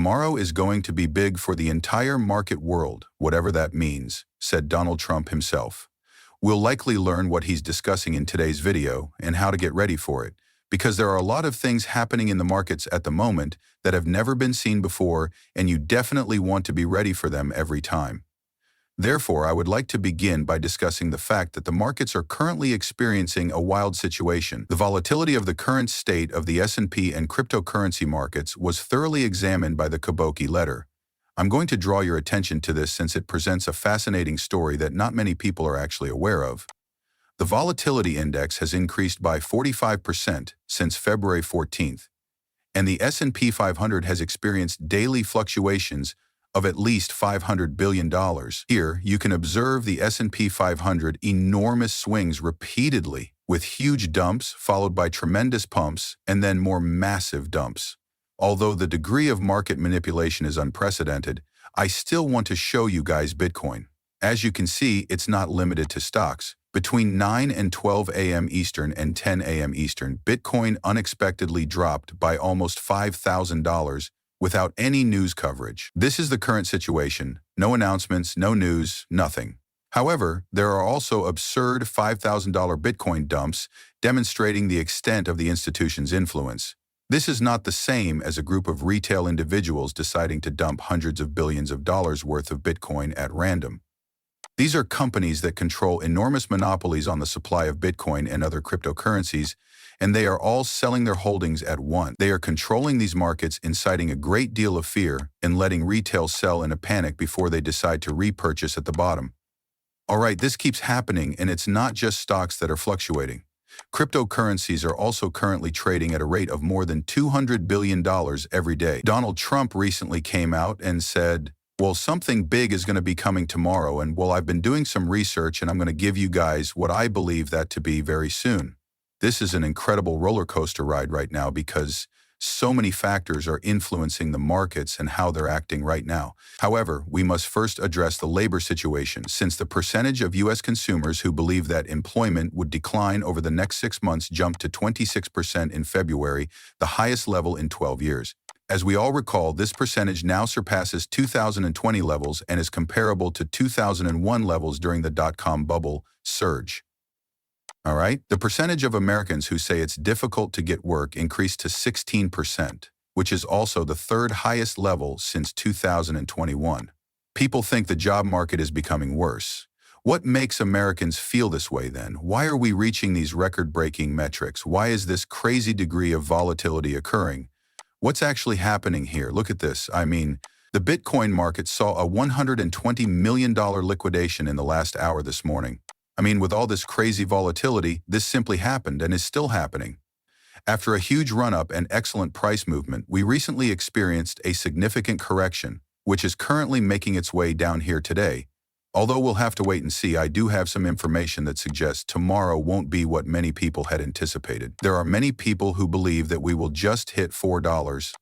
Tomorrow is going to be big for the entire market world, whatever that means, said Donald Trump himself. We'll likely learn what he's discussing in today's video and how to get ready for it, because there are a lot of things happening in the markets at the moment that have never been seen before, and you definitely want to be ready for them every time. Therefore, I would like to begin by discussing the fact that the markets are currently experiencing a wild situation. The volatility of the current state of the S&P and cryptocurrency markets was thoroughly examined by the Kabuki letter. I'm going to draw your attention to this since it presents a fascinating story that not many people are actually aware of. The volatility index has increased by 45% since February 14th, and the S&P 500 has experienced daily fluctuations of at least $500 billion. Here, you can observe the S&P 500 enormous swings repeatedly, with huge dumps followed by tremendous pumps and then more massive dumps. Although the degree of market manipulation is unprecedented, I still want to show you guys Bitcoin. As you can see, it's not limited to stocks. Between 9 and 12 a.m. Eastern and 10 a.m. Eastern, Bitcoin unexpectedly dropped by almost $5,000 without any news coverage. This is the current situation. No announcements, no news, nothing. However, there are also absurd $5,000 Bitcoin dumps demonstrating the extent of the institution's influence. This is not the same as a group of retail individuals deciding to dump hundreds of billions of dollars worth of Bitcoin at random. These are companies that control enormous monopolies on the supply of Bitcoin and other cryptocurrencies, and they are all selling their holdings at once. They are controlling these markets, inciting a great deal of fear and letting retail sell in a panic before they decide to repurchase at the bottom. All right, this keeps happening, and it's not just stocks that are fluctuating. Cryptocurrencies are also currently trading at a rate of more than $200 billion every day. Donald Trump recently came out and said, well, something big is going to be coming tomorrow, and well, I've been doing some research and I'm going to give you guys what I believe that to be very soon. This is an incredible roller coaster ride right now because so many factors are influencing the markets and how they're acting right now. However, we must first address the labor situation, since the percentage of U.S. consumers who believe that employment would decline over the next 6 months jumped to 26% in February, the highest level in 12 years. As we all recall, this percentage now surpasses 2020 levels and is comparable to 2001 levels during the dot-com bubble surge. All right, the percentage of Americans who say it's difficult to get work increased to 16%, which is also the third highest level since 2021. People think the job market is becoming worse. What makes Americans feel this way then? Why are we reaching these record-breaking metrics? Why is this crazy degree of volatility occurring? What's actually happening here? Look at this. I mean, the Bitcoin market saw a $120 million liquidation in the last hour this morning. I mean, with all this crazy volatility, this simply happened and is still happening. After a huge run-up and excellent price movement, we recently experienced a significant correction, which is currently making its way down here today. Although we'll have to wait and see, I do have some information that suggests tomorrow won't be what many people had anticipated. There are many people who believe that we will just hit $4.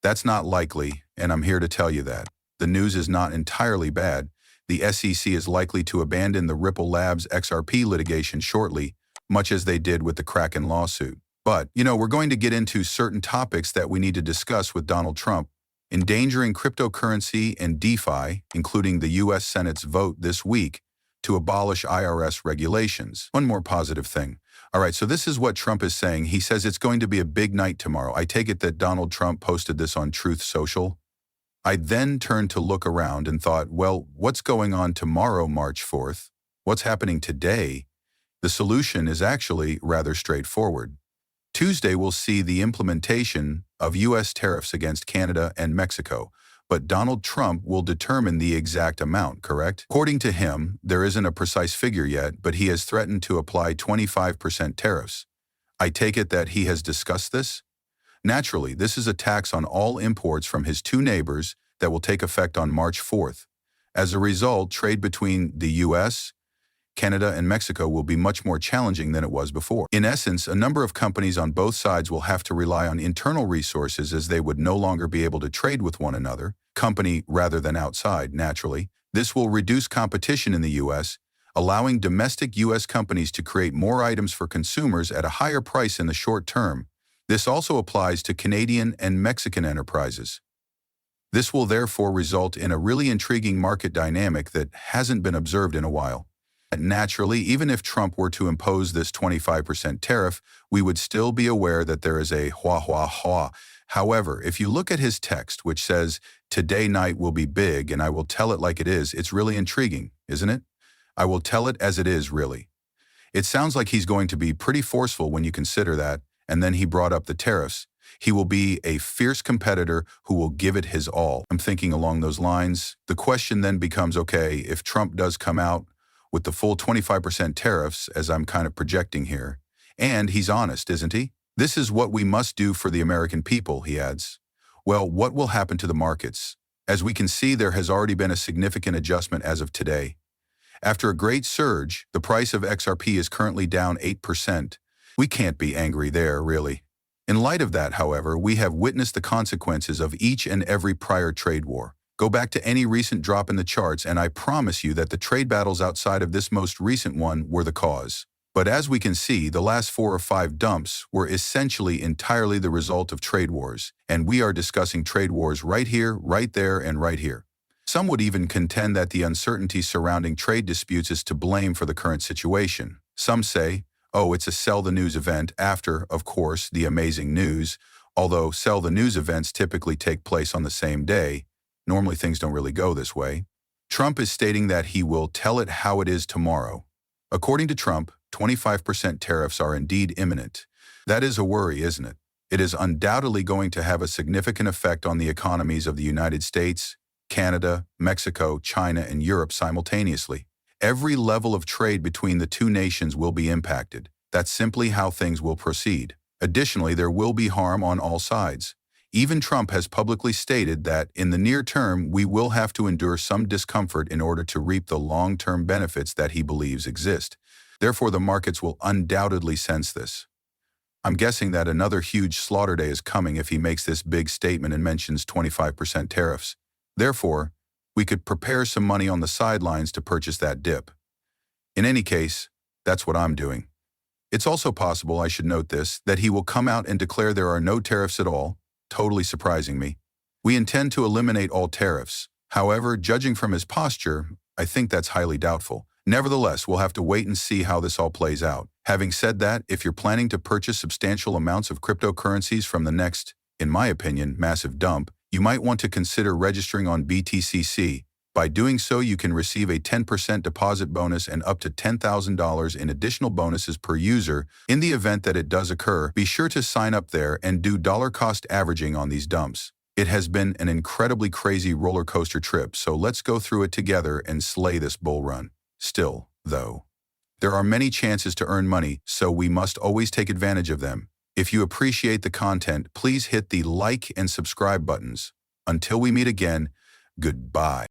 That's not likely, and I'm here to tell you that. The news is not entirely bad. The SEC is likely to abandon the Ripple Labs XRP litigation shortly, much as they did with the Kraken lawsuit. But, we're going to get into certain topics that we need to discuss with Donald Trump, endangering cryptocurrency and DeFi, including the U.S. Senate's vote this week to abolish IRS regulations. One more positive thing. All right, so this is what Trump is saying. He says it's going to be a big night tomorrow. I take it that Donald Trump posted this on Truth Social. I then turned to look around and thought, well, what's going on tomorrow, March 4th? What's happening today? The solution is actually rather straightforward. Tuesday will see the implementation of U.S. tariffs against Canada and Mexico, but Donald Trump will determine the exact amount, correct? According to him, there isn't a precise figure yet, but he has threatened to apply 25% tariffs. I take it that he has discussed this? Naturally, this is a tax on all imports from his two neighbors that will take effect on March 4th. As a result, trade between the U.S., Canada, and Mexico will be much more challenging than it was before. In essence, a number of companies on both sides will have to rely on internal resources as they would no longer be able to trade with one another, company rather than outside, naturally. This will reduce competition in the U.S., allowing domestic U.S. companies to create more items for consumers at a higher price in the short term. This also applies to Canadian and Mexican enterprises. This will therefore result in a really intriguing market dynamic that hasn't been observed in a while. Naturally, even if Trump were to impose this 25% tariff, we would still be aware that there is a hua. However, if you look at his text, which says, "Today night will be big and I will tell it like it is," it's really intriguing, isn't it? I will tell it as it is, really. It sounds like he's going to be pretty forceful when you consider that, and then he brought up the tariffs. He will be a fierce competitor who will give it his all. I'm thinking along those lines. The question then becomes, okay, if Trump does come out with the full 25% tariffs, as I'm kind of projecting here, and he's honest, isn't he? This is what we must do for the American people, he adds. Well, what will happen to the markets? As we can see, there has already been a significant adjustment as of today. After a great surge, the price of XRP is currently down 8%. We can't be angry there, really. In light of that, however, we have witnessed the consequences of each and every prior trade war. Go back to any recent drop in the charts, and I promise you that the trade battles outside of this most recent one were the cause. But as we can see, the last 4 or 5 dumps were essentially entirely the result of trade wars, and we are discussing trade wars right here, right there, and right here. Some would even contend that the uncertainty surrounding trade disputes is to blame for the current situation. Some say, oh, it's a sell the news event after, of course, the amazing news, although sell the news events typically take place on the same day. Normally things don't really go this way. Trump is stating that he will tell it how it is tomorrow. According to Trump, 25% tariffs are indeed imminent. That is a worry, isn't it? It is undoubtedly going to have a significant effect on the economies of the United States, Canada, Mexico, China, and Europe simultaneously. Every level of trade between the two nations will be impacted. That's simply how things will proceed. Additionally, there will be harm on all sides. Even Trump has publicly stated that in the near term, we will have to endure some discomfort in order to reap the long-term benefits that he believes exist. Therefore, the markets will undoubtedly sense this. I'm guessing that another huge slaughter day is coming if he makes this big statement and mentions 25% tariffs. Therefore, we could prepare some money on the sidelines to purchase that dip. In any case, that's what I'm doing. It's also possible, I should note this, that he will come out and declare there are no tariffs at all, totally surprising me. We intend to eliminate all tariffs. However, judging from his posture, I think that's highly doubtful. Nevertheless, we'll have to wait and see how this all plays out. Having said that, if you're planning to purchase substantial amounts of cryptocurrencies from the next, in my opinion, massive dump, you might want to consider registering on BTCC. By doing so, you can receive a 10% deposit bonus and up to $10,000 in additional bonuses per user. In the event that it does occur, be sure to sign up there and do dollar cost averaging on these dumps. It has been an incredibly crazy roller coaster trip, so let's go through it together and slay this bull run. Still, though, there are many chances to earn money, so we must always take advantage of them. If you appreciate the content, please hit the like and subscribe buttons. Until we meet again, goodbye.